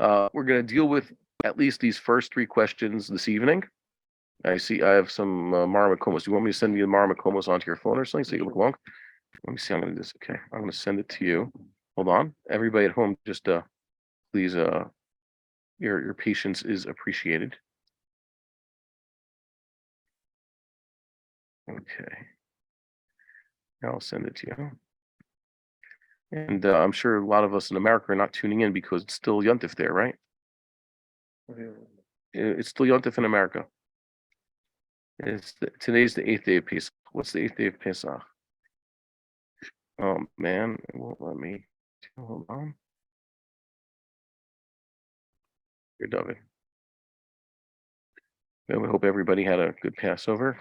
We're going to deal with at least these first three questions this evening. I see I have some Mara Makomos. Do you want me to send you the Mara Makomos onto your phone or something so you can look along? Let me see. I'm going to do this. Okay. I'm going to send it to you. Hold on. Everybody at home, just please, your patience is appreciated. Okay. I'll send it to you. And I'm sure a lot of us in America are not tuning in because it's still Yontif there, right? It's still Yontif in America. Today's the 8th day of Pesach. What's the 8th day of Pesach? Oh man, it won't let me. Hold on. Here, David. We hope everybody had a good Passover.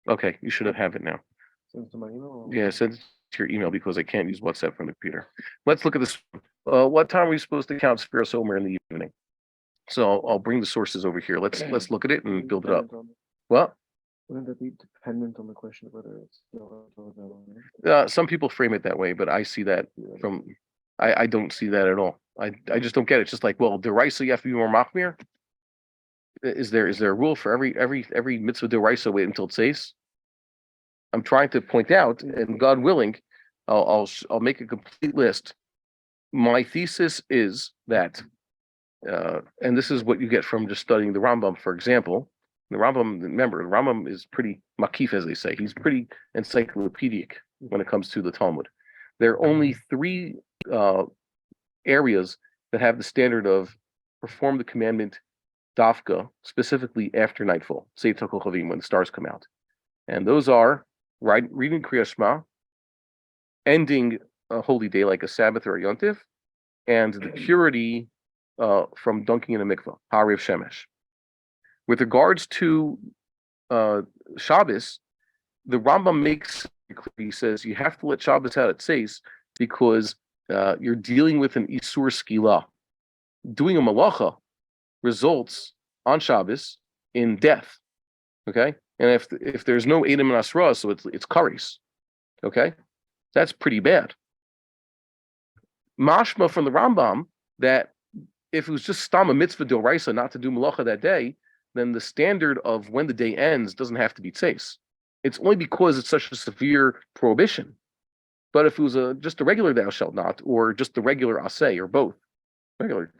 Okay, you should have it now. Send it to my email? Yeah, send it to your email because I can't use WhatsApp from the computer. Let's look at this. What time are we supposed to count Sefirat HaOmer in the evening? So I'll bring the sources over here. Let's look at it and build it up. What? Wouldn't that be dependent on the question of whether it's some people frame it that way, but I see that from I don't see that at all. I just don't get it. It's just like, well, deraisa you have to be more machmir. Is there a rule for every mitzvah deraisa wait until it says? I'm trying to point out, and God willing, I'll make a complete list. My thesis is that, and this is what you get from just studying the Rambam, for example. The Rambam, remember, the Rambam is pretty makif, as they say. He's pretty encyclopedic when it comes to the Talmud. There are only three areas that have the standard of perform the commandment dafka, specifically after nightfall, say Tokol Chavim, when the stars come out. And those are reading Kriyas Shema, ending a holy day like a Sabbath or a Yontif, and the purity from dunking in a mikvah, Hariv Shemesh. With regards to Shabbos, the Rambam makes it clear. He says you have to let Shabbos out at Seis because you're dealing with an Isur Skila. Doing a malacha results on Shabbos in death. Okay? And if there's no Edom and Asra, so it's kares. Okay? That's pretty bad. Mashma from the Rambam that if it was just stam a mitzvah d'oraisa not to do malacha that day, then the standard of when the day ends doesn't have to be tzeis. It's only because it's such a severe prohibition. But if it was just a regular thou shalt not, or just the regular aseh, or both, regular,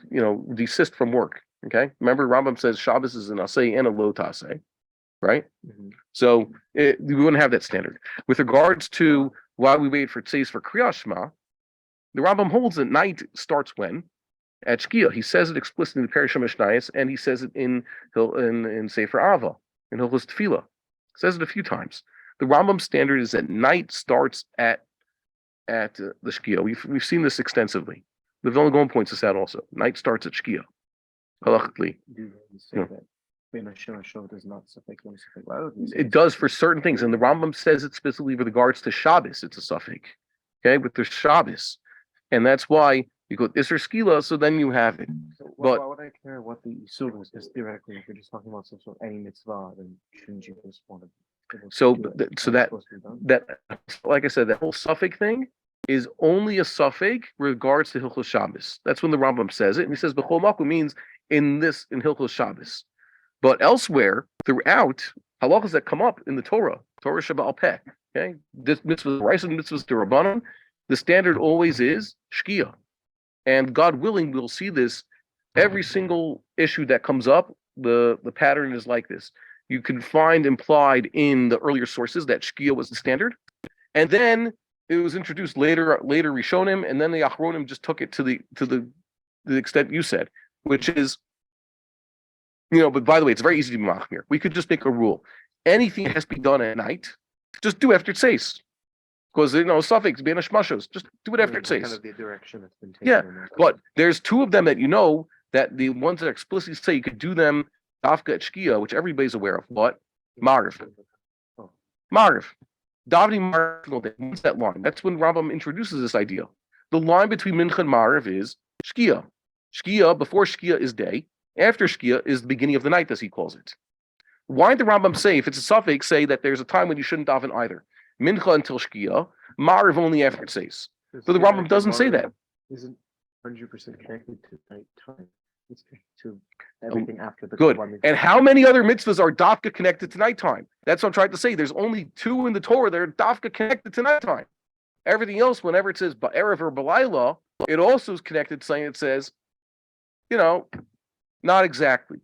desist from work. Okay, remember Rambam says Shabbos is an aseh and a lo taseh, right? Mm-hmm. So we wouldn't have that standard. With regards to why we wait for tzeis for Kriyas Shema, the Rambam holds that night starts when? At Shkia. He says it explicitly in the Parashah Mishnayos, and he says it in Sefer Ava, in Hilchos Tefillah. Says it a few times. The Rambam standard is that night starts at the Shkia. We've seen this extensively. The Vilna Gaon points this out also. Night starts at Shkia. Halachically. It does for certain things, and the Rambam says it specifically with regards to Shabbos. It's a suffix. Okay, with the Shabbos, and that's why you go Isser Skila, so then you have it. So why would I care what the Isur is? Because theoretically, if you're just talking about some sort of any mitzvah, then shouldn't you just want to? So that like I said, that whole suffix thing is only a suffix regards to Hilchos Shabbos. That's when the Rambam says it, and he says B'chol Makom means in Hilchos Shabbos. But elsewhere, throughout halachas that come up in the Torah Shebaal Peh, okay, this mitzvahs Raisa and mitzvahs D'Rabbanan, the standard always is Shkia. And God willing, we'll see this every single issue that comes up. The pattern is like this. You can find implied in the earlier sources that Shkia was the standard, and then it was introduced later Rishonim, and then the Achronim just took it to the extent you said, which is, But by the way, it's very easy to be machmir. We could just make a rule: anything that has to be done at night, just do after tzeis. Because suffix being a shmashos, just do it after it says. Kind of the direction that's been taken. Yeah, but there's two of them that that the ones that explicitly say you could do them dafka at shkia, which everybody's aware of. What? Mariv. Mariv. Davening Mariv. What's that line? That's when Rambam introduces this idea. The line between Mincha and Mariv is shkia. Shkia, before shkia is day. After shkia is the beginning of the night, as he calls it. Why did the Rambam say, if it's a suffix, say that there's a time when you shouldn't daven either? Mincha until Shkia, Mariv only after it says. But the Rambam doesn't say that. Isn't 100% connected to nighttime. It's connected to everything after the Good. Korban. And how many other mitzvahs are dafka connected to nighttime? That's what I'm trying to say. There's only 2 in the Torah that are dafka connected to nighttime. Everything else, whenever it says ba'erev or b'layla, it also is connected to something that says, not exactly.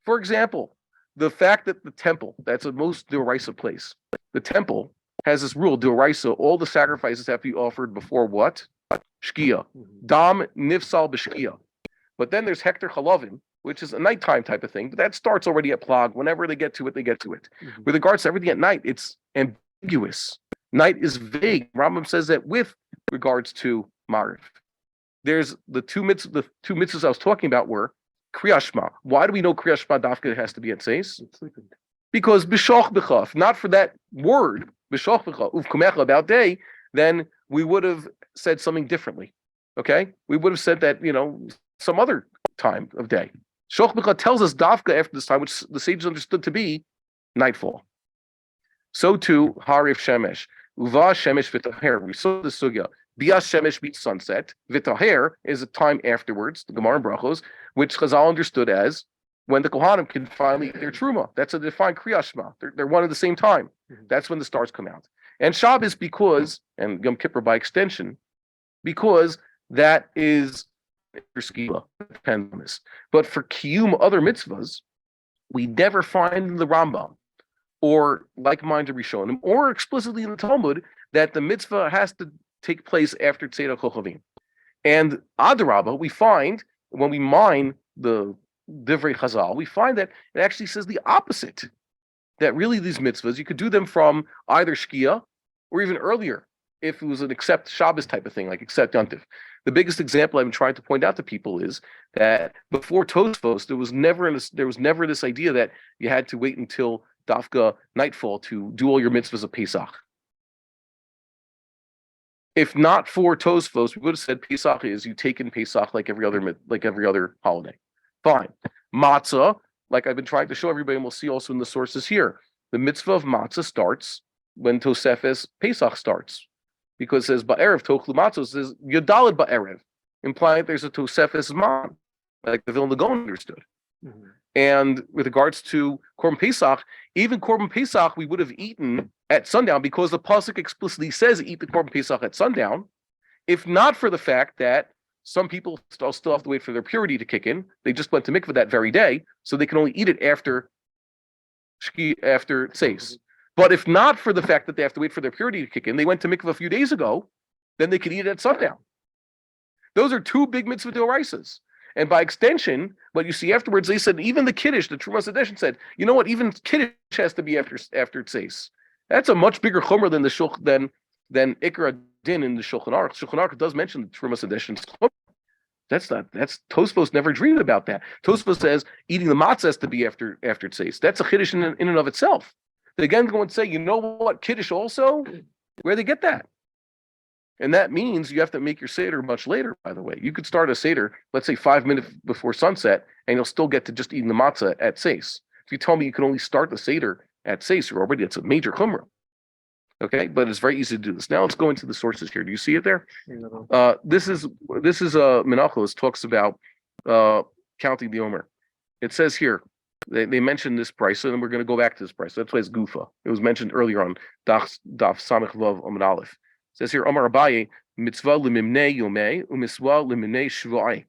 For example, the fact that the temple, that's the most d'oraisa place, the temple has this rule, d'oraisa, all the sacrifices have to be offered before what? Shkia. Dam nifsal b'shkia. But then there's Hector Chalavim, which is a nighttime type of thing, but that starts already at Plag. Whenever they get to it, they get to it. With regards to everything at night, it's ambiguous. Night is vague. Rambam says that with regards to Mariv. There's the two mitzvahs I was talking about were Kriyas Shema. Why do we know Kriyas Shema dafka has to be at Seis? Because b'shoch b'cha, if not for that word, b'shoch b'cha, uvkumecha, about day, then we would have said something differently. Okay? We would have said that, some other time of day. Shoch b'cha tells us dafka after this time, which the sages understood to be nightfall. So too, Harif Shemesh. Uva Shemesh v'taher. We saw the sugya. Bias Shemesh meets sunset. V'taher is a time afterwards, the Gemara and Brachos, which Chazal understood as when the Kohanim can finally eat their truma. That's a defined Kriyas Shema. They're one at the same time. That's when the stars come out. And Shabbos because, and Yom Kippur by extension, because that is for skila, depends on this. But for kiyum, other mitzvahs, we never find in the Rambam or like-minded Rishonim or explicitly in the Talmud that the mitzvah has to take place after Tzedek Kochavim. And Adarabah, we find when we mine the Divrei Chazal, we find that it actually says the opposite. That really these mitzvahs, you could do them from either Shkia or even earlier, if it was an accept Shabbos type of thing, like accept Yontif. The biggest example I've been trying to point out to people is that before Tosfos, there was never this idea that you had to wait until Dafka nightfall to do all your mitzvahs of Pesach. If not for Tosfos, we would have said Pesach is you take in Pesach like every other holiday. Fine. Matzah, like I've been trying to show everybody, and we'll see also in the sources here, the mitzvah of matzah starts when Tosefes Pesach starts. Because it says Ba'erev Tochlu Matzah, says Yodalid Ba'erev, implying there's a Tosefes man, like the Vilna Gaon understood. And with regards to Korban Pesach, even Korban Pesach we would have eaten at sundown because the pasuk explicitly says eat the Korban Pesach at sundown. If not for the fact that some people still have to wait for their purity to kick in, they just went to mikveh that very day, so they can only eat it after Tzeis. But if not for the fact that they have to wait for their purity to kick in, they went to mikveh a few days ago, then they could eat it at sundown. Those are 2 big mitzvah d'oraisas. And by extension, what you see afterwards, they said even the Kiddush, the Trumas edition said, you know what, even Kiddush has to be after Tzeis. That's a much bigger chomer than than Ikra Din in the Shulchan Aruch. Shulchan Aruch does mention the Trumas edition. That's Tosfos never dreamed about that. Tosfos says eating the matzah has to be after Tzeis. That's a Kiddush in and of itself. They again go and say, you know what, Kiddush also? Where they get that? And that means you have to make your Seder much later, by the way. You could start a Seder, let's say 5 minutes before sunset, and you'll still get to just eating the matzah at Seis. If you tell me you can only start the Seder at Seis, it's a major chumrah. Okay, but it's very easy to do this. Now let's go into the sources here. Do you see it there? This is Menachos talks about counting the Omer. It says here, they mentioned this price, and we're going to go back to this price. That's why it's Gufa. It was mentioned earlier on Daf Samech Vav Amud Aleph. It says here, Amar Abaye, mitzvah limimnei yomei, u'mitzvah limimnei shvuai.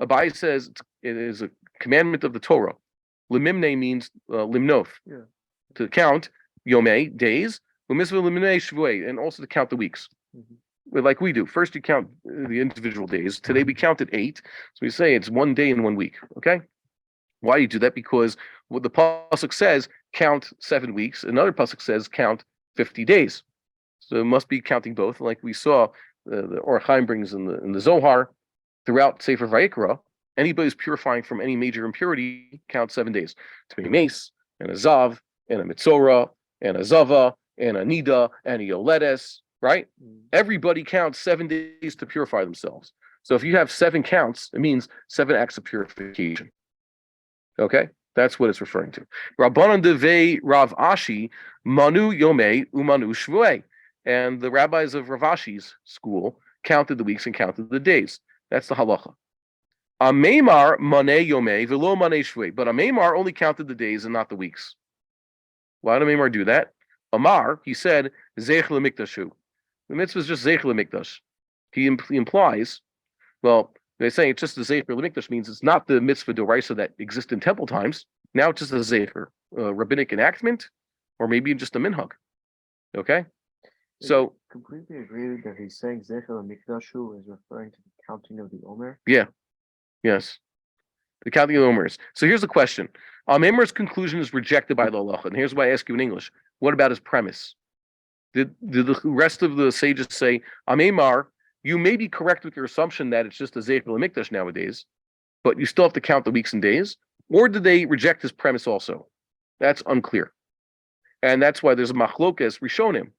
Abaye says it is a commandment of the Torah. Limimnei means limnof, to count yomei, days, u'mitzvah limimnei shvuai, and also to count the weeks. Like we do. First you count the individual days. Today we counted 8. So we say it's 1 day in 1 week. Okay? Why do you do that? Because what the pasuk says, count 7 weeks. Another pasuk says, count 50 days. So it must be counting both. Like we saw, the Bar-Hayim brings in the Zohar, throughout Sefer Vayikra, anybody who's purifying from any major impurity counts 7 days. To be mace, and a zav, and a mitzora, and a zava, and a nida, and a yoledes, right? Everybody counts 7 days to purify themselves. So if you have 7 counts, it means 7 acts of purification. Okay? That's what it's referring to. Rabbanan devei Rav Ashi, manu yomei umanu shvuei. And the rabbis of Rav Ashi's school counted the weeks and counted the days. That's the halacha. Ameimar maneh yomei v'lo maneh shvei. But Ameimar only counted the days and not the weeks. Why did Ameimar do that? Amar, he said, zeich lemikdashu. The mitzvah is just zeich lemikdash. He implies, well, they're saying it's just the zeich lemikdash means it's not the mitzvah d'oraisa that exists in temple times. Now it's just a zecher, rabbinic enactment, or maybe just a minhag. Okay? So completely agree that he's saying Zecher Mikdashu is referring to the counting of the Omer. Yeah, yes, the counting of the Omers. So here's the question: Amemar's conclusion is rejected by the halacha, and here's why I ask you in English: what about his premise? Did the rest of the sages say, Amemar, you may be correct with your assumption that it's just a Zecher Mikdash nowadays, but you still have to count the weeks and days, or did they reject his premise also? That's unclear, and that's why there's a machlokes rishonim.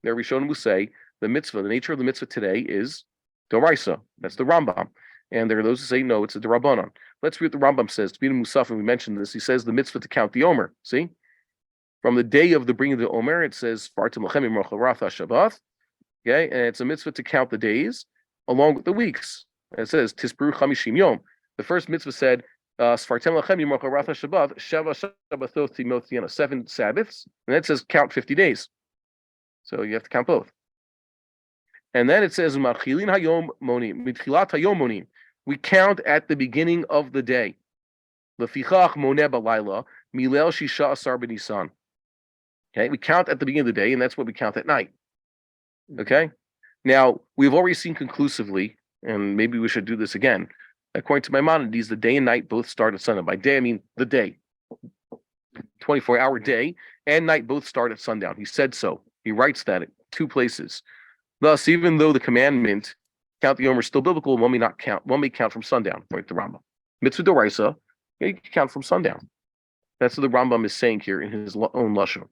There Rishonim will say the mitzvah, the nature of the mitzvah today is Doraisa. That's the Rambam. And there are those who say no, it's a Darabanan. Let's read what the Rambam says. To be the Musaf, and we mentioned this, he says the mitzvah to count the Omer. See? From the day of the bringing of the Omer, it says Fartim Lachem Imrocharatha Shabbat. Okay, and it's a mitzvah to count the days along with the weeks. And it says Tispru Chamishim Yom. The first mitzvah said Sfartem Lachem Imrocharatha Shabbat, Sheva Shabbathot Timothiana, 7 Sabbaths. And then it says count 50 days. So you have to count both. And then it says, we count at the beginning of the day. Okay, we count at the beginning of the day, and that's what we count at night. Okay? Now, we've already seen conclusively, and maybe we should do this again. According to Maimonides, the day and night both start at sundown. By day, I mean the day. 24-hour day and night both start at sundown. He said so. He writes that at 2 places. Thus, even though the commandment count the Omer is still biblical, one may count from sundown, according to the Rambam. Mitzvah d'oraisa, you can count from sundown. That's what the Rambam is saying here in his own lashon.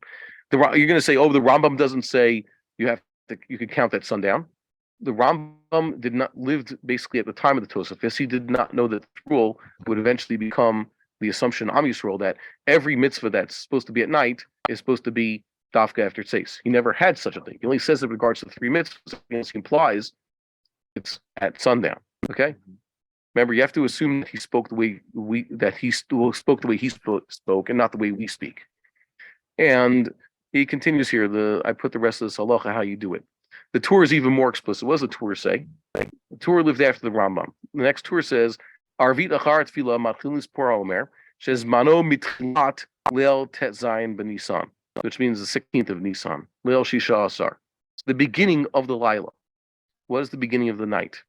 You're going to say, oh, the Rambam doesn't say you can count at sundown. The Rambam did not live basically at the time of the Tosafos. He did not know that the rule would eventually become the assumption Am Yisrael that every mitzvah that's supposed to be at night is supposed to be Dafka after Tzeis. He never had such a thing. He only says it in regards to the 3 mitzvahs. He implies it's at sundown. Okay. Remember, you have to assume that he spoke the way he spoke the way he spoke, and not the way we speak. And he continues here. I put the rest of this halacha how you do it. The Torah is even more explicit. What does the Torah say? The Torah lived after the Rambam. The next Torah says, Arvit achar tefillah matchilis por haomer shez mano mitchilat leil tet zayin b'nisan, which means the 16th of Nisan. Leil Shisha Asar. The beginning of the Lila. What is the beginning of the night?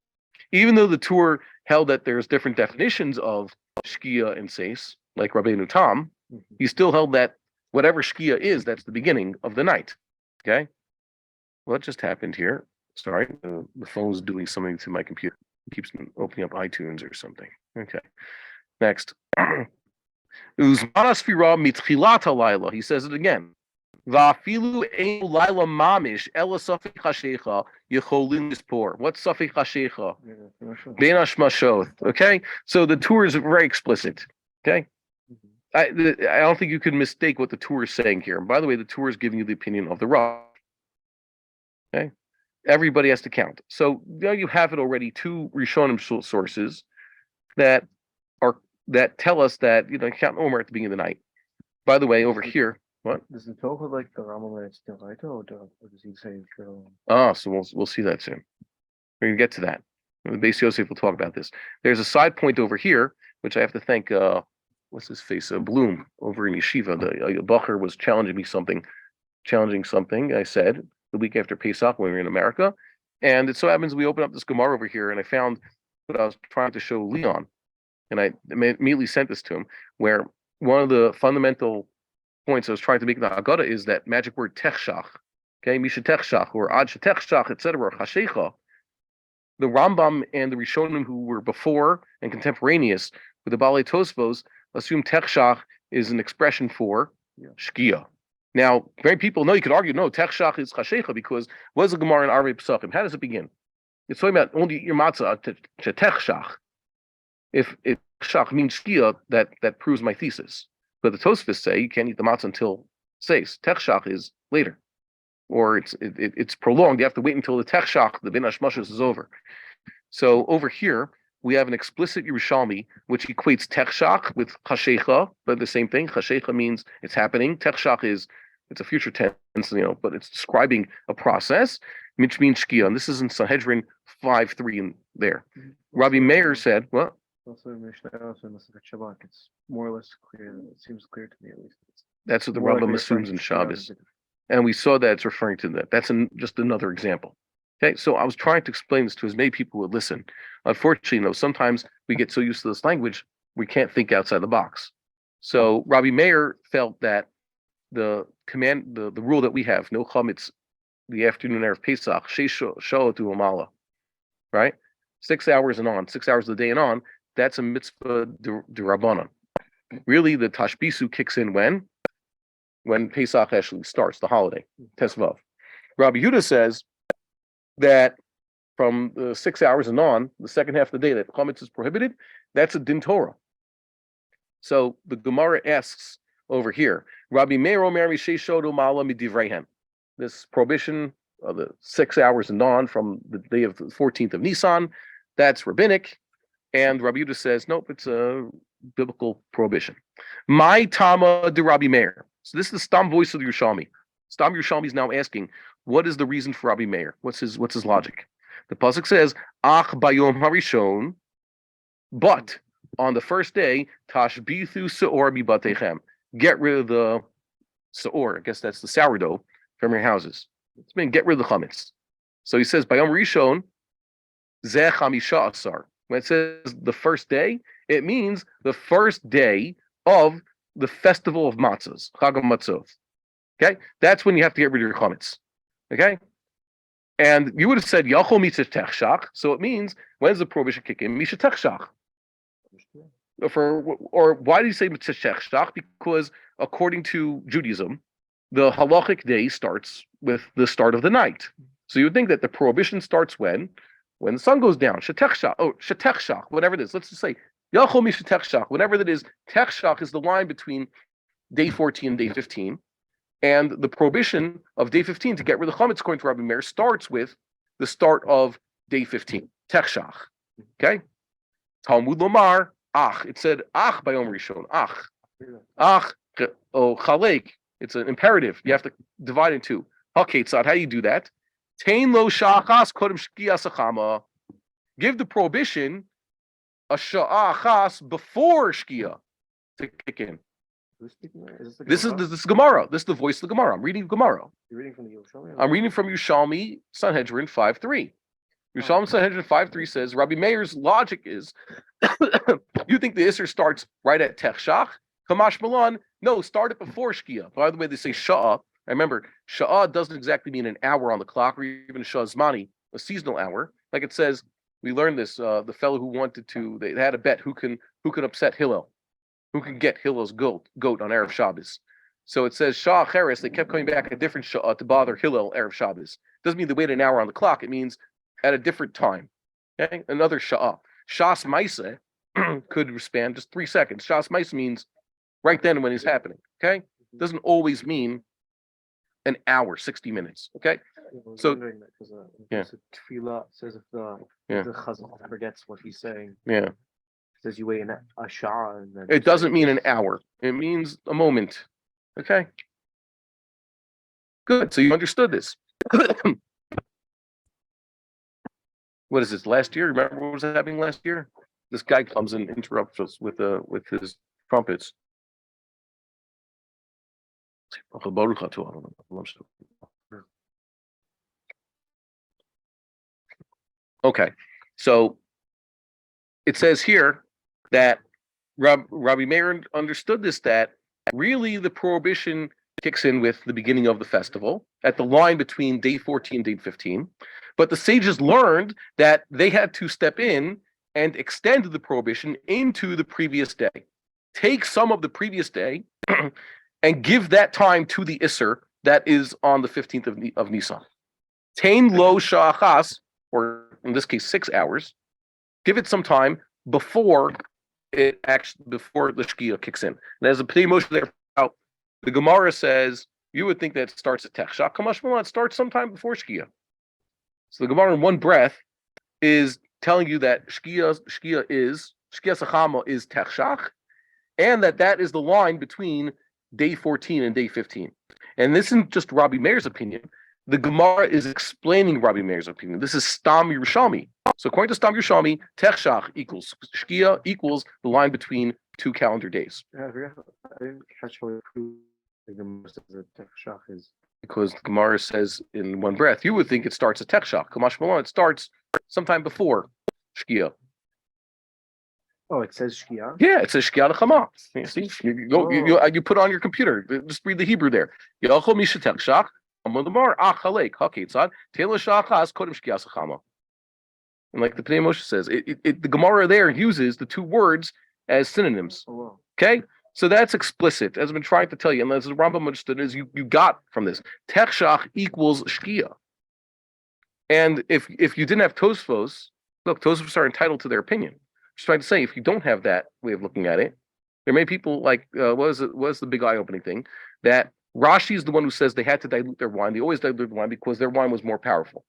Even though the Torah held that there's different definitions of Shkia and Seis, like Rabbeinu Tam, he still held that whatever Shkia is, that's the beginning of the night. Okay? What just happened here? Sorry, the phone's doing something to my computer. It keeps opening up iTunes or something. Okay. Next. He says it again. What's Safek Hashecha? Ben Hashmashot. Okay, so the Torah is very explicit. Okay, I don't think you can mistake what the Torah is saying here. And by the way, the Torah is giving you the opinion of the Rav. Okay, everybody has to count. So now you have it already. 2 Rishonim sources that tell us that count Omer at the beginning of the night. By the way, over here. What? Does the Torah like the Rambam it's still right, or does he say? So we'll see that soon. We're gonna get to that. The Beis Yosef will talk about this. There's a side point over here, which I have to thank. What's his face? Bloom over in Yeshiva. The Bacher was challenging something. I said the week after Pesach when we were in America, and it so happens we opened up this Gemara over here, and I found what I was trying to show Leon, and I immediately sent this to him, where one of the fundamental points I was trying to make in the Haggadah is that magic word techshach, okay, misha techshach or ad techshach, etc., or chashecha. The Rambam and the Rishonim who were before and contemporaneous with the Balei Tosfos assume techshach is an expression for shkia. Now, very people know you could argue no, techshach is chashecha because what's the Gemara in Arvei Pesachim? How does it begin? It's talking about only your matzah to techshach. If techshach means shkia, that proves my thesis. But the Tosfos say you can't eat the matzah until Seis. Techshach is later. or it's prolonged. You have to wait until the Techshach, the Bin Hashmashos, is over. So over here, we have an explicit Yerushalmi, which equates Techshach with Chashecha, but the same thing. Chashecha means it's happening. Techshach it's a future tense, but it's describing a process, which means Shkia. And this is in Sanhedrin 5:3 in there. Rabbi Meir said, what? Also in Mishnah, also in the Sefirat Shabbat, it's more or less clear. It seems clear to me at least. That's what the More Rambam likely assumes referring in to Shkia Shabbos. than- And we saw that it's referring to that. That's just another example. Okay, so I was trying to explain this to as many people who would listen. Unfortunately, sometimes we get so used to this language, we can't think outside the box. So Rabbi Meir felt that the rule that we have, no chametz, the afternoon of Pesach, sheish to amala, right? 6 hours and on, 6 hours of the day and on, that's a mitzvah d'Rabbanan. Really, the tashbisu kicks in when Pesach actually starts, the holiday, Tesvav. Rabbi Yehuda says that from the 6 hours and on, the second half of the day that chametz is prohibited, that's a din Torah. So the Gemara asks over here, Rabbi Meir Omer Misheishodu Mala Midivrehen. This prohibition of the 6 hours and on from the day of the 14th of Nisan, that's rabbinic. And Rabbi Yehuda says, nope, it's a biblical prohibition. My Tama de Rabbi Meir. So this is the Stam voice of the Yerushalmi. Stam Yerushalmi is now asking, what is the reason for Rabbi Meir? What's his logic? The pasuk says, Ach bayom harishon, but on the first day, tashbithu seor bibatechem. Get rid of the seor. I guess that's the sourdough from your houses. It's mean get rid of the chametz. So he says, bayom rishon, zeh chamisha asar. When it says the first day, it means the first day of the festival of matzahs, Chag HaMatzot. Okay, that's when you have to get rid of your chametz. Okay, and you would have said Yachol Mitzvah Techshach, so it means when does the prohibition kick in? Misha Techshach. Or why do you say Mitzvah Techshach? Because according to Judaism, the halachic day starts with the start of the night. So you would think that the prohibition starts when the sun goes down. Shetechshach, whatever it is. Let's just say Yachol Misha Techshach, whatever that is. Techshach is the line between day 14 and day 15. And the prohibition of day 15 to get rid of chametz, according to Rabbi Meir, starts with the start of day 15, Techshach. Okay? Talmud Lomar, Ach. It said Ach by Omer Rishon. Ach. Ach, Chalek. It's an imperative. You have to divide in two. Haketzad, how do you do that? Tain lo sha'achas kodem shkias achama. Give the prohibition a sha'achas before shkia to kick in. Who's speaking there? Is This is Gemara. This is the voice of the Gemara. I'm reading Gemara. You're reading from the Yerushalmi? I'm reading from Yerushalmi Sanhedrin 5:3. Yerushalmi Sanhedrin 5:3 says Rabbi Meir's logic is, you think the Isser starts right at Techshach? Kamash Malan, no, start it before Shkia. By the way, they say Sha'ah. I remember Sha'ah doesn't exactly mean an hour on the clock or even Sha'ah Zmani, a seasonal hour. Like it says, we learned this. The fellow who wanted to, they had a bet who can upset Hillel. Who can get Hillel's goat on Erev Shabbos? So it says Shah Cheres. They kept coming back at different Shah to bother Hillel Erev Shabbos. Doesn't mean they wait an hour on the clock. It means at a different time. Okay, another Shah. Shas Maisa could span just 3 seconds. Shas Maisa means right then when it's happening. Okay, doesn't always mean an hour, 60 minutes. Okay, so because yeah. Tefillah says if the Chazal forgets what he's saying. Yeah. Says you wait a shah. And then It doesn't mean an hour. It means a moment. Okay. Good. So you understood this. What is this? Last year? Remember what was happening last year? This guy comes and interrupts us with his trumpets. Okay. So it says here that Rabbi Meir understood this, that really the prohibition kicks in with the beginning of the festival at the line between day 14 and day 15. But the sages learned that they had to step in and extend the prohibition into the previous day. Take some of the previous day and give that time to the Isser that is on the 15th of Nisan. Tain lo sha'achas, or in this case 6 hours, give it some time before the Shkia kicks in. And as a Pnei Moshe there, the Gemara says you would think that it starts at Techshach. Kamash Malan, it starts sometime before Shkia. So the Gemara in one breath is telling you that Shkia Sachama is Techshach, and that is the line between day 14 and day 15. And this isn't just Rabbi Meir's opinion. The Gemara is explaining Rabbi Meir's opinion. This is Stam Yerushalmi. So according to Stam Yerushalmi, Techshach equals Shkia equals the line between 2 calendar days. I didn't catch how the Gemara says that Techshach is. Because the Gemara says in one breath, you would think it starts at Techshach. Kamash Malon, it starts sometime before Shkia. Oh, it says Shkia? Yeah, it says Shkia L'chama. You see, you put on your computer. Just read the Hebrew there. Yachol Misha Techshach. And like the Pnei Moshe says, the Gemara there uses the two words as synonyms. Oh, wow. Okay, so that's explicit. As I've been trying to tell you, and as the Rambam understood, is you got from this Techshach equals Shkia. And if you didn't have Tosfos, look, Tosfos are entitled to their opinion. Just trying to say, if you don't have that way of looking at it, there may be people like what was the big eye-opening thing that Rashi is the one who says they had to dilute their wine. They always dilute their wine because their wine was more powerful.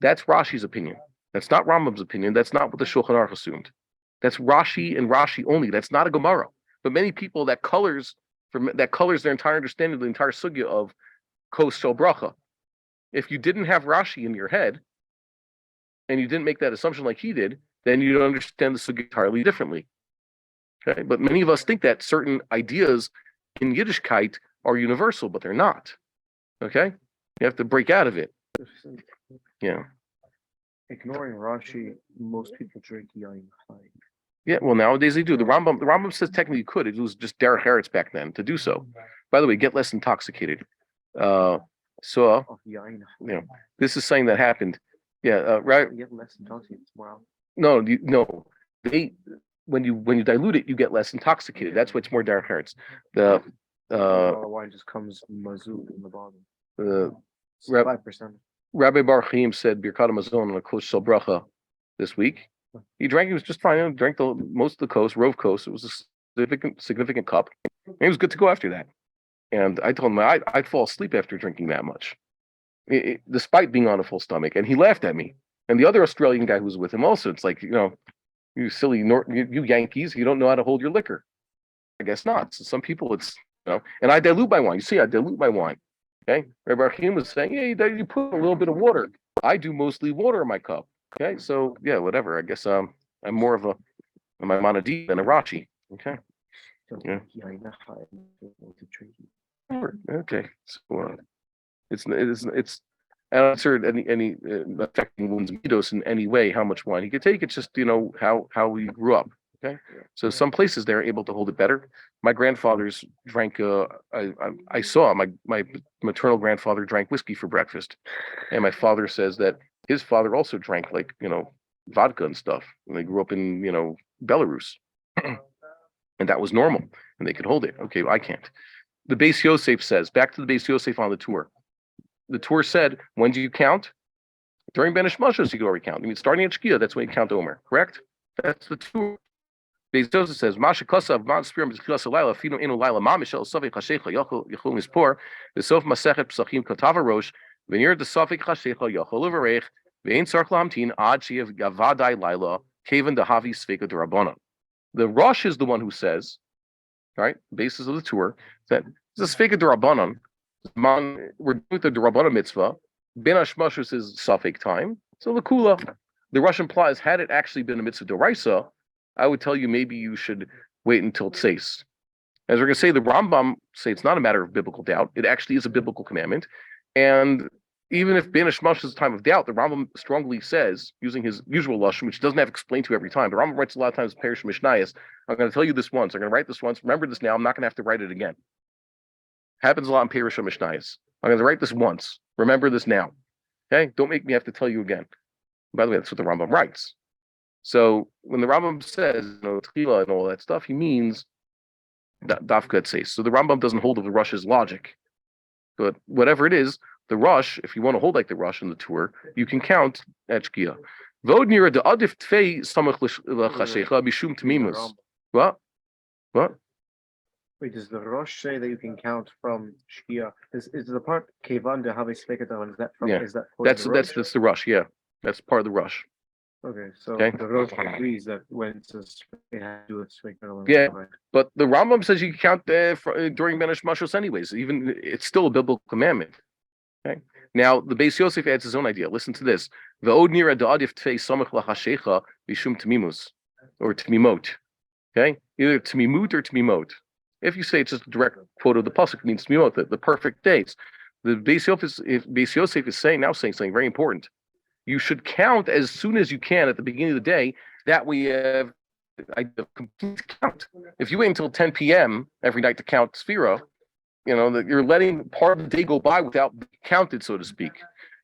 That's Rashi's opinion. That's not Rambam's opinion. That's not what the Shulchan Aruch assumed. That's Rashi and Rashi only. That's not a Gemara. But many people that colors their entire understanding of the entire sugya of Kos Shel Bracha. If you didn't have Rashi in your head and you didn't make that assumption like he did, then you don't understand the sugya entirely differently. Okay, but many of us think that certain ideas in Yiddishkeit are universal, but they're not. Okay? You have to break out of it. Yeah. Ignoring Rashi, most people drink yain chai. Yeah, well, nowadays they do. The Rambam says technically you could. It was just derech eretz back then to do so. By the way, get less intoxicated. This is something that happened. Yeah, right. You get less intoxicated. Wow. No. When you dilute it, you get less intoxicated. That's what's more derech eretz. The wine just comes mazut in the bottom. 5%. Rabbi Bar-Hayim said Birkat Hamazon on a Kos Shel Bracha this week. He was just fine. He drank most of the Kos, Rov Kos. It was a significant cup. And he was good to go after that. And I told him I'd fall asleep after drinking that much, despite being on a full stomach. And he laughed at me. And the other Australian guy who was with him also, it's like, you silly you Yankees, you don't know how to hold your liquor. I guess not. So some people and I dilute my wine. You see, I dilute my wine. Okay. Rabbi Bar-Hayim was saying, you put a little bit of water. I do mostly water in my cup. Okay. So yeah, whatever. I guess I'm more of a Maimonides than a Rashi. Okay. Yeah. Okay. So it's I don't answer any affecting one's midos in any way how much wine he could take. It's just how we grew up. Okay, so some places they're able to hold it better. My grandfathers drank. I saw my maternal grandfather drank whiskey for breakfast, and my father says that his father also drank vodka and stuff when they grew up in Belarus, and that was normal, and they could hold it. Okay, I can't. The Beis Yosef says back to the Beis Yosef on the tour. The tour said, when do you count? During Ben Ishmashos you can already count. I mean, starting at Shkia, that's when you count Omer, correct? That's the tour. Beis Yosef says, "Masha Kosav Man Spirim B'Chilas Halayla Fino Inu Layla Mamishel Safik Chashecha Yachol Mispor V'Sof Masechet Psachim Kotava Rosh V'Nir Desafik Chashecha Yachol Uvarech V'Ein Tzarich Lamtin Ad Sheyev Gavadai Layla Kaven Dehavi Sveka D'Rabbanan." The Rosh is the one who says, right, basis of the tour, that this is Sveka D'Rabbanan. We're doing the D'Rabbanan mitzvah. Ben Hashmashos is Safik time. So the Kula, the Rush implies, had it actually been a mitzvah d'oraisa, I would tell you maybe you should wait until Tseis. As we're going to say, the Rambam say it's not a matter of biblical doubt. It actually is a biblical commandment. And even if Ben Hashmash is a time of doubt, the Rambam strongly says, using his usual lashon, which doesn't have explained to every time. The Rambam writes a lot of times Perish Mishnayos. I'm going to tell you this once. I'm going to write this once. Remember this now. I'm not going to have to write it again. Happens a lot in Perish Mishnayos. I'm going to write this once. Remember this now. Okay? Don't make me have to tell you again. By the way, that's what the Rambam writes. So when the Rambam says, Tchila and all that stuff, he means Dafka Tseis. So the Rambam doesn't hold of the Rush's logic. But whatever it is, the Rush, if you want to hold like the Rush in the tour, you can count at Shkia. Vod nira de adif tfei samach l'chashecha mishum tmimus. What? Wait, does the Rosh say that you can count from Shkia? Is the part Kevan de Have Spekatavan, is that from Yeah. is that for the Rosh? That's the rush. Yeah, that's part of the rush. Okay, so Okay. the Rosh agrees that when it's a it has to do with Spekatavan. Yeah, but the Rambam says you can count during Benish Mashos anyways. Even it's still a biblical commandment. Okay. Now the Beis Yosef adds his own idea. Listen to this: the od nira da'adif tfei samach lahashecha bishum tmimus or tmimot. Okay, either tmimut or tmimot. If you say it's just a direct quote of the pasuk, it means tmimot, the perfect days. The Beis Yosef is saying something very important. You should count as soon as you can at the beginning of the day. That we have a complete count. If you wait until 10 p.m. every night to count Sphira, that you're letting part of the day go by without being counted, so to speak.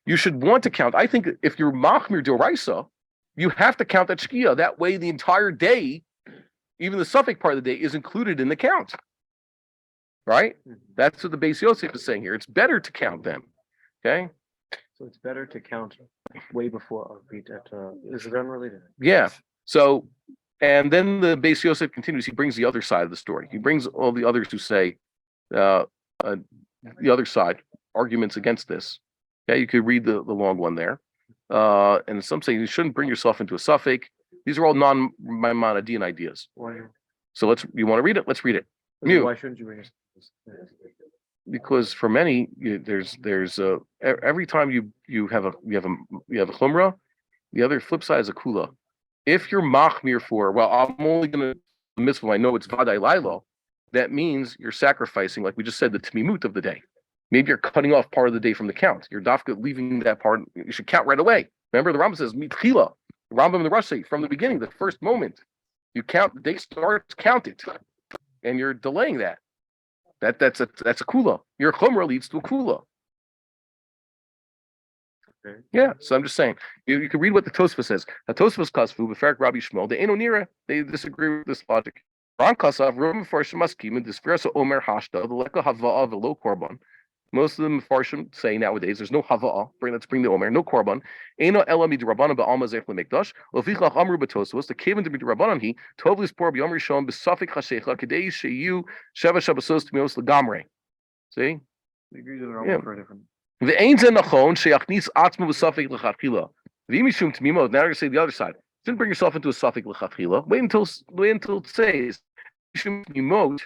You should want to count. I think if you're Machmir Doraisa, you have to count that Shkia. That way the entire day, even the suffix part of the day, is included in the count. Right? That's what the Beis Yosef is saying here. It's better to count them. Okay? So it's better to count way before Arvit is it unrelated? Yeah. So, and then the Beis Yosef continues. He brings the other side of the story. He brings all the others who say the other side arguments against this. Okay, you could read the long one there. And some say you shouldn't bring yourself into a suffix. These are all non-Maimonidean ideas. Why? So you want to read it? Let's read it. Why shouldn't you bring yourself? Because for many, there's every time you have a chumrah, the other flip side is a kula. If you're machmir for, well, I'm only going to mitzvah. I know it's vaday lailo. That means you're sacrificing, like we just said, the tmimut of the day. Maybe you're cutting off part of the day from the count. You're dafka leaving that part. You should count right away. Remember, the Rambam says mitchila. The Rambam and the Rosh say from the beginning, the first moment, you count. The day starts, count it, and you're delaying that. That's a kula. Your chumrah leads to a kula. Okay. Yeah, so I'm just saying you can read what the Tosfos says. The Tosfos kasvu b'ferek Rabbi Shmuel. They enonira. They disagree with this logic. Ran kasav rum farshim maskim and Sefirat HaOmer hashta the leka hava'ah v'lo korban. Most of them farshim say nowadays there's no hava'ah. Let's bring the omer, no korban. Eno ela midrabanan ba'alma zech lemekdash. Lofichach amru b'Tosfos. The kaven midrabanan he tovlis por b'yom rishon b'safik hashecha kedei sheyu sheva shabbasos tmios legamre. See? They agree to their own for a different. The zen nachon sheyachnis atzmo b'safik lechatchila. V'imishum tmimot. Now you're going to say the other side. Didn't bring yourself into a safik lechatchila. Wait until it says tmimot.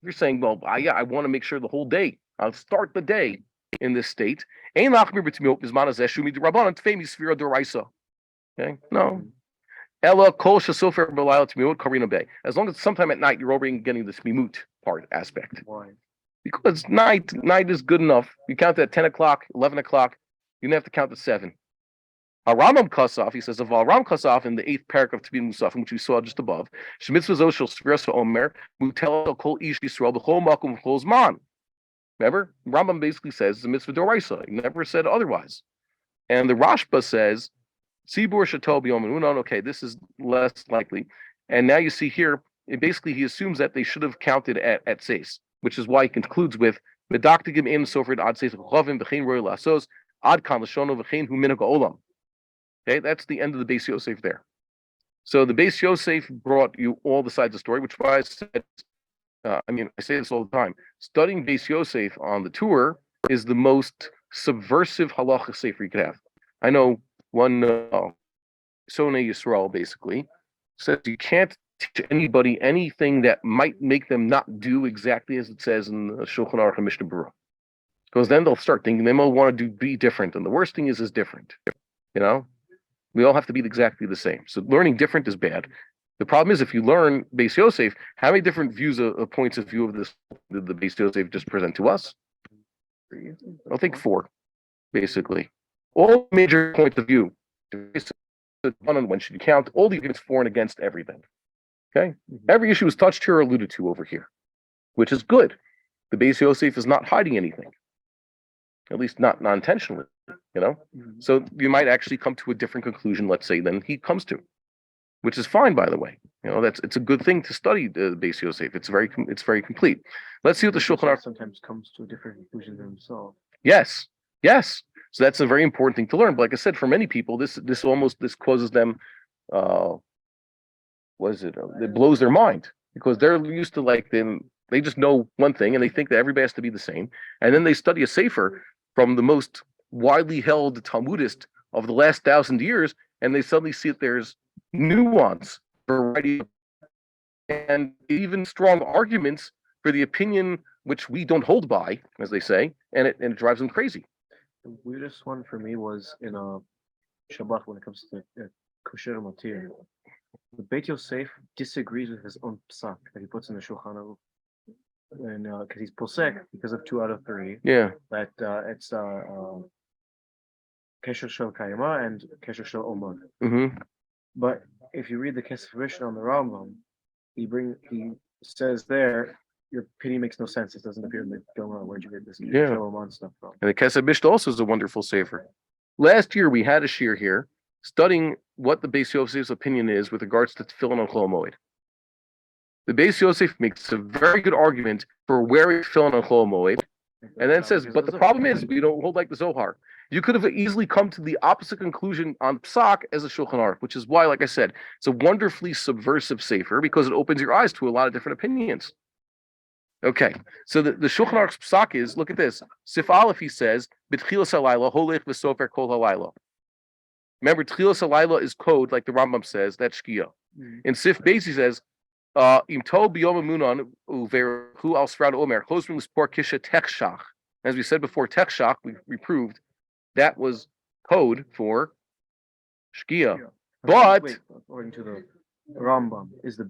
You're saying, well, I want to make sure the whole day. I'll start the day in this state. Ein lachmir b'tmimot b'zman hazeh shumi d'Rabbanan tfei misfira d'oraisa. Okay, no. Ella kol shasofer b'layla tmimot karina bay. As long as sometime at night you're already getting the tmimut part aspect. Why? Because night is good enough. You count at 10 o'clock, 11 o'clock. You don't have to count at 7. Aramam Kasaf, he says, of Aram Kasaf in the 8th parak of Tibin Musafim, which we saw just above, Shemitzvah Zoshel Sefirat HaOmer, Mutel Kol Ish Yisrael, B'chol Makom B'chol Zman. Remember? Rambam basically says it's a mitzvah d'oraisa. He never said otherwise. And the Rashba says, Tzibur Shatol B'yom Unon, okay, this is less likely. And now you see here, he assumes that they should have counted at Seis, which is why he concludes with Medaktigim Im Sofrid Ad Seis Chovim V'chein Roy Lasos Ad Kan Lashono V'chein Hu Minhag Olam. Okay, that's the end of the Beis Yosef there. So the Beis Yosef brought you all the sides of the story, which is why I said, I say this all the time. Studying Beis Yosef on the tour is the most subversive halacha sefer you could have. I know one Sonei Yisrael basically says you can't teach anybody anything that might make them not do exactly as it says in the Shulchan Aruch and Mishnah Berurah, because then they'll start thinking they might want to be different, and the worst thing is different. We all have to be exactly the same. So learning different is bad. The problem is if you learn Beis Yosef, how many different views of points of view of this did the Beis Yosef just present to us? I think 4, basically. All major points of view. On when should you count? All the arguments for and against everything. Okay? Every issue is touched here or alluded to over here, which is good. The Beis Yosef is not hiding anything. At least not intentionally, So you might actually come to a different conclusion, let's say, than he comes to. Which is fine, by the way. It's a good thing to study the Beis Yosef. It's very complete. Let's see what the Shulchan Aruch sometimes comes to a different conclusion than himself. Yes. So that's a very important thing to learn. But like I said, for many people, this causes them, it blows their mind because they're used to like them. They just know one thing, and they think that everybody has to be the same. And then they study a sefer from the most widely held Talmudist of the last 1,000 years, and they suddenly see that there's nuance, variety, and even strong arguments for the opinion which we don't hold by, as they say, and it drives them crazy. The weirdest one for me was in a Shabbat when it comes to kosher material. The Beit Yosef disagrees with his own psak that he puts in the Shulchan Aruch, and because he's posek because of 2 out of 3 Yeah. that it's kesher shel kayama and kesher shel omer. Mm-hmm. But if you read the Kesef Mishnah on the Rambam, he says there your opinion makes no sense. It doesn't appear in the Gemara. Where'd you get this Shlomo stuff from? And the Kesef Mishnah also is a wonderful sefer. Last year we had a shir here studying what the Beis Yosef's opinion is with regards to tefillin on Chol Moed. The Beis Yosef makes a very good argument for wearing tefillin on Chol Moed, and then says, but the problem is we don't hold like the Zohar. You could have easily come to the opposite conclusion on Psak as a Shulchan Aruch, which is why, like I said, it's a wonderfully subversive sefer because it opens your eyes to a lot of different opinions. Okay, so the Shulchan Aruch's Psak is, look at this. Sif Aleph, he says, B'tchilas halayla, holech v'sofer kol halayla. Remember, Tchilas halayla is code, like the Rambam says, that's Shkia. In Sif Beis, he says, Im tov b'yom emunan uveru al Sefirat HaOmer, close from the sport kisha tekshach. As we said before, tekshach, we proved that was code for Shkia. But wait, according to the Rambam, is the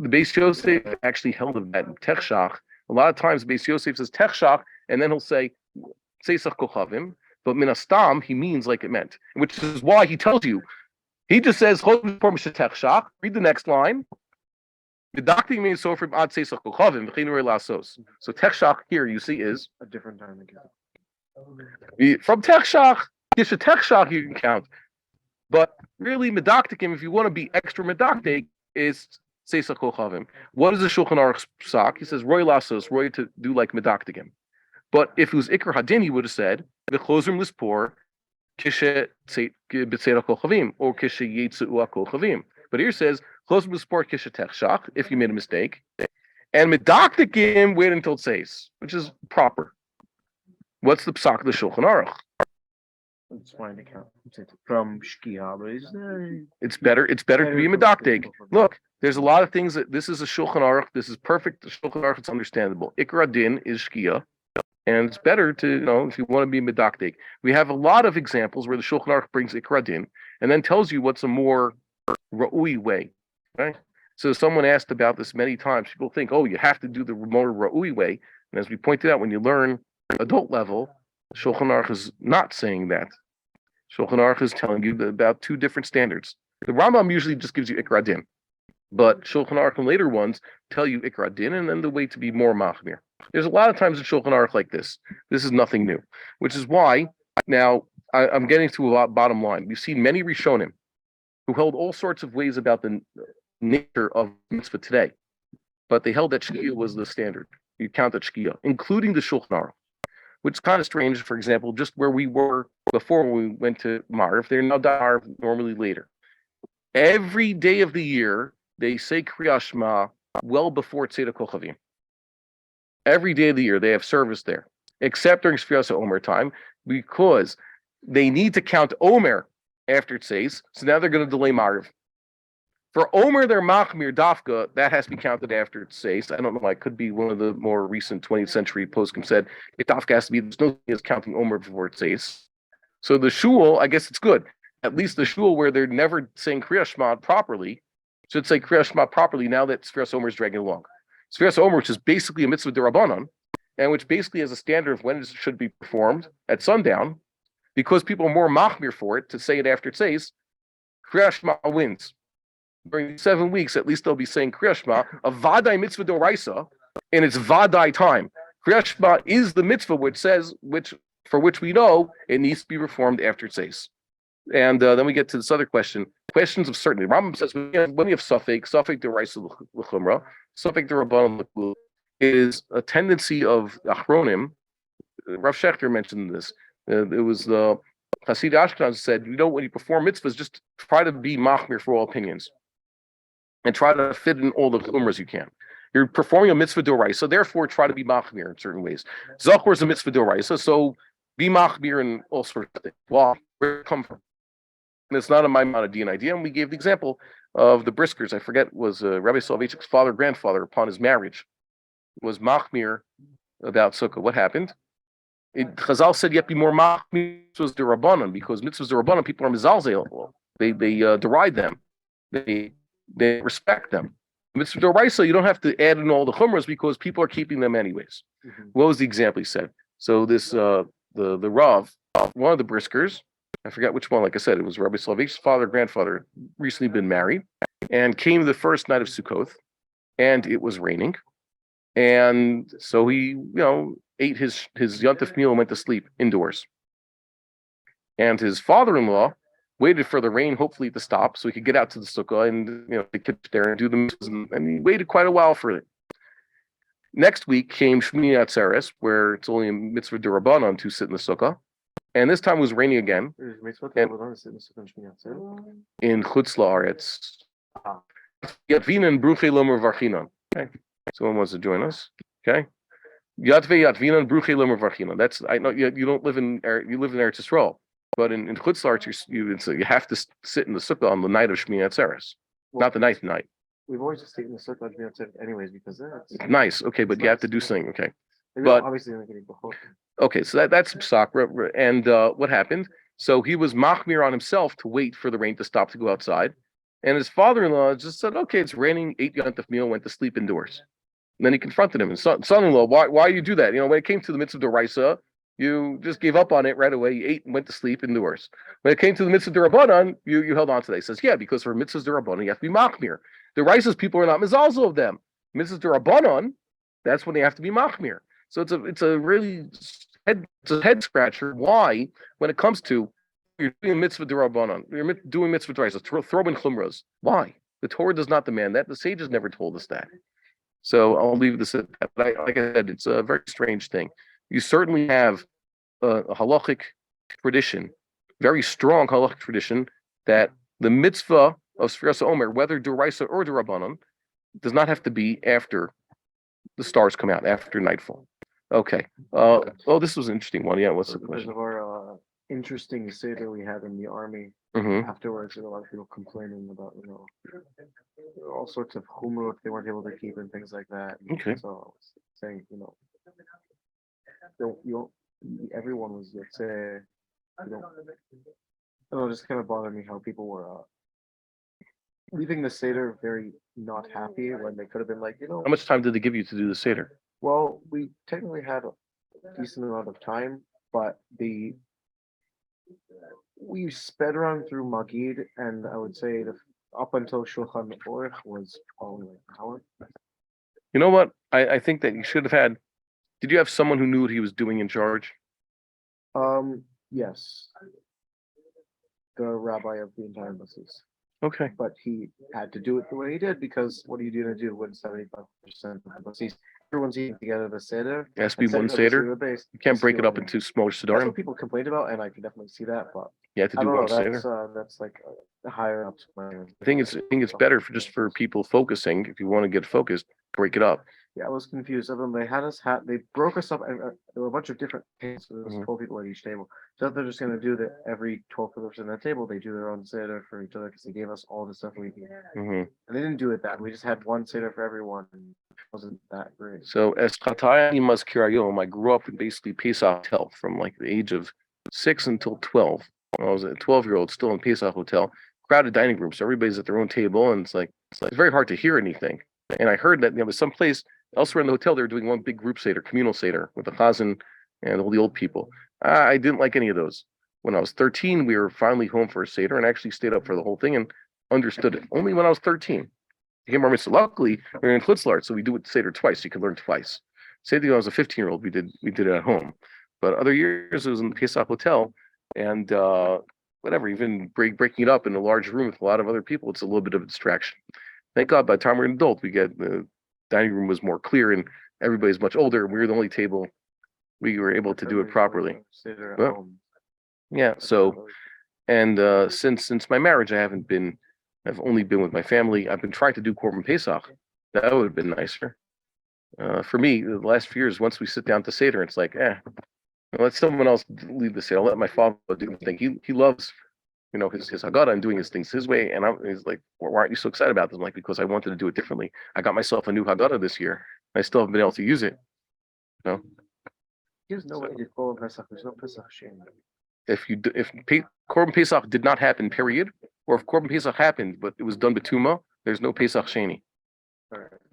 Beis Yosef actually held of that tekshach. A lot of times, Beis Yosef says tekshach, and then he'll say seisach kochavim. But minastam, he means like it meant, which is why he tells you. He just says, read the next line. So tekshach here, you see, is a different time again. From tekshach, tekshach you can count. But really, medaktikim, if you want to be extra medaktik, is seisach kochavim. What is the Shulchan Aruch psak? He says, roy lasos, roy to do like medaktikim. But if it was Ikar Hadin, he would have said, "V'chozrim lispor kishe b'tzeira kol chavim or kishe yitzua kol chavim." But here it says, "Chozrim lispor kishe techshach," if you made a mistake, and medaktikim wait until it says, which is proper. What's the psak of the Shulchan Aruch? It's fine to count from Shkia, but it's better to be a medaktik. Look, there's a lot of things that this is a Shulchan Aruch. This is perfect. The Shulchan Aruch, it's understandable. Ikar Hadin is Shkia. And it's better to, if you want to be medaktik. We have a lot of examples where the Shulchan Aruch brings Ikar Hadin and then tells you what's a more ra'ui way, right? So someone asked about this many times. People think, oh, you have to do the more ra'ui way. And as we pointed out, when you learn adult level, Shulchan Aruch is not saying that. Shulchan Aruch is telling you about 2 different standards. The Rambam usually just gives you Ikar Hadin, but Shulchan Aruch and later ones tell you Ikar Hadin and then the way to be more machmir. There's a lot of times in Shulchan Aruch like this. This is nothing new, which is why now I'm getting to a bottom line. We've seen many Rishonim who held all sorts of ways about the nature of mitzvah today, but they held that Shkia was the standard. You count that Shkia, including the Shulchan Aruch, which is kind of strange. For example, just where we were before when we went to Marv, they're now Marv normally later. Every day of the year, they say Kriyas Shema well before Tzedek Kochavim. Every day of the year, they have service there, except during Sefirat HaOmer time, because they need to count Omer after Tzeis, so now they're going to delay Marv. For Omer, they're Machmir Dafka, that has to be counted after Tzeis. I don't know why, it could be one of the more recent 20th century poskim said, it Dafka has to be, there's no is counting Omer before Tzeis. So the shul, I guess it's good. At least the shul where they're never saying Kriyas Shema properly, should say Kriyas Shema properly now that Sefirat HaOmer is dragging along. Sefirat HaOmer, which is basically a mitzvah d'Rabbanan, and which basically has a standard of when it should be performed at sundown, because people are more machmir for it to say it after it says, Kriyas Shema wins. During 7 weeks, at least they'll be saying Kriyas Shema, a vadai mitzvah d'oraisa, in its vadai time. Kriyas Shema is the mitzvah for which we know it needs to be performed after it says. And then we get to this other question. Questions of certainty. Rambam says when you have suffix d'oraisa l'chumra, suffix d'rabbanan l'kul, is a tendency of achronim. Rav Shechter mentioned this. It was the Hasid Ashkenaz said, when you perform mitzvahs, just try to be machmir for all opinions, and try to fit in all the chumras you can. You're performing a mitzvah d'oraisa, therefore try to be machmir in certain ways. Zachor is a mitzvah d'oraisa, so be machmir in all sorts of things. Well, where it come from? And it's not a Maimonidean idea. And we gave the example of the Briskers. I forget, was Rabbi Soloveitchik's grandfather, upon his marriage, was machmir about sukkah. What happened? Chazal said you have to be more machmir mitzvahs d'Rabbanan, because mitzvahs d'Rabbanan, people are mizalzel. They deride them. They respect them. Mitzvah d'oraisa, you don't have to add in all the chumras because people are keeping them anyways. What was the example he said? So this the Rav, one of the Briskers, I forgot which one. Like I said, it was Rabbi Soloveitch's grandfather, recently been married, and came the first night of Sukkot, and it was raining, and so he ate his yontif meal and went to sleep indoors. And his father-in-law waited for the rain, hopefully to stop, so he could get out to the sukkah and they could there and do the mitzvahs. And he waited quite a while for it. Next week came Shmini Atzeres, where it's only a mitzvah d'Rabbanan to sit in the sukkah, and this time it was raining again. And in Chutz La'aretz, Yatvinan Bruchei Lomer Varchinan. Okay, someone wants to join us. Okay, Yatvinan Bruchei Lomer Varchinan. That's, I know you don't live in you live in Eretz Yisrael. But in Chutz La'aretz, you have to sit in the sukkah on the night of Shmini Atzeres, not the ninth night. We've always just taken the sukkah on Shmini Atzeres anyways because it's nice. Okay, but you have to do something. Okay, but obviously they're getting bechor. Okay, so that's psak. And what happened? So he was machmir on himself to wait for the rain to stop to go outside, and his father-in-law just said, "Okay, it's raining." Ate yontif meal, went to sleep indoors. And then he confronted him. And son-in-law, why you do that? When it came to the mitzvah d'oraisa, you just gave up on it right away. You ate and went to sleep indoors. When it came to the mitzvah d'Rabbanan, you held on to that. He says, yeah, because for mitzvahs d'Rabbanan, you have to be machmir. The Rice's people are not mizalzel of them. Mitzvahs d'Rabbanan, that's when they have to be machmir. So it's a really head scratcher. Why, when it comes to you're doing mitzvah d'Rabbanan, you're doing mitzvah d'Raisa, throw in chumras. Why? The Torah does not demand that. The sages never told us that. So I'll leave this at that. But like I said, it's a very strange thing. You certainly have a halachic tradition, very strong halachic tradition, that the mitzvah of Sefirat HaOmer, whether d'oraisa or d'Rabbanan, does not have to be after the stars come out, after nightfall. Okay. This was an interesting one. Yeah, what's the question? Because of our interesting seder we had in the army, afterwards, there were a lot of people complaining about, all sorts of chumrot they weren't able to keep and things like that. Okay. So I was saying, everyone was, let's say, it just kind of bothered me how people were leaving the Seder very not happy when they could have been like, How much time did they give you to do the Seder? Well, we technically had a decent amount of time, but we sped around through Magid, and I would say up until Shulchan Aruch was probably like an hour. You know what? I think that you should have had. Did you have someone who knew what he was doing in charge? Yes. The rabbi of the entire buses. Okay. But he had to do it the way he did, because what are you going to do when 75% of the buses, everyone's eating together the Seder? It has to be one Seder. You can't break it up into smaller Sederim. That's what people complained about, and I can definitely see that. But you have to do one Seder. That's like a higher up. I think it's better for people focusing. If you want to get focused, break it up. Yeah, I was confused. They broke us up, and there were a bunch of different tables. So there was 12 people at each table. So they're just going to do that every 12 person at that table. They do their own Seder for each other because they gave us all the stuff we needed. And they didn't do it that. We just had one Seder for everyone. And it wasn't that great. So as Chatayim Mazkirayom, I grew up in basically Pesach Hotel from like the age of 6 until 12. When I was a 12-year-old still in Pesach Hotel, crowded dining room. So everybody's at their own table, and it's very hard to hear anything. And I heard that there was some place elsewhere in the hotel, they were doing one big group Seder, communal Seder, with the chazan and all the old people. I didn't like any of those. When I was 13, we were finally home for a Seder and actually stayed up for the whole thing and understood it. Only when I was 13. Became Bar Mitzvah. Luckily, we were in Chutz La'aretz, so we do it Seder twice. You can learn twice. Say that when I was a 15-year-old, we did it at home. But other years, it was in the Pesach Hotel, and whatever, even breaking it up in a large room with a lot of other people, it's a little bit of a distraction. Thank God, by the time we're an adult, we get the dining room was more clear and everybody's much older. We were the only table we were able to do it properly. Well, yeah. So, and since my marriage, I've only been with my family. I've been trying to do Korban Pesach. That would have been nicer. For me, the last few years, once we sit down to Seder, it's like, let someone else lead the Seder. I'll let my father do the thing. He loves, his Haggadah and doing his things his way. And he's like, why aren't you so excited about this? I'm like, because I wanted to do it differently. I got myself a new Haggadah this year. I still haven't been able to use it. There's no way to call Pesach. There's no Pesach Sheni. If Korban Pesach did not happen, period, or if Korban Pesach happened but it was done betuma, there's no Pesach Sheni.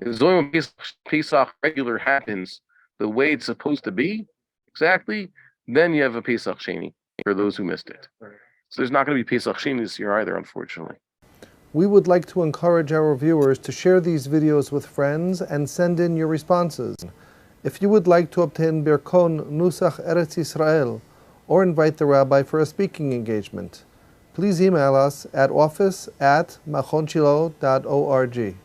It's only when Pesach regular happens the way it's supposed to be, exactly, then you have a Pesach Sheni for those who missed it. So there's not going to be Pesach Sheni this year either, unfortunately. We would like to encourage our viewers to share these videos with friends and send in your responses. If you would like to obtain Birkon Nusach Eretz Yisrael or invite the rabbi for a speaking engagement, please email us at office@machonshilo.org.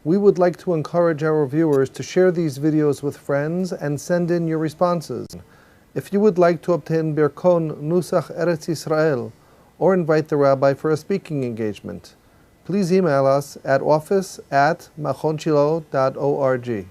We would like to encourage our viewers to share these videos with friends and send in your responses. If you would like to obtain Birkon Nusach Eretz Yisrael or invite the rabbi for a speaking engagement, please email us at office@machonshilo.org.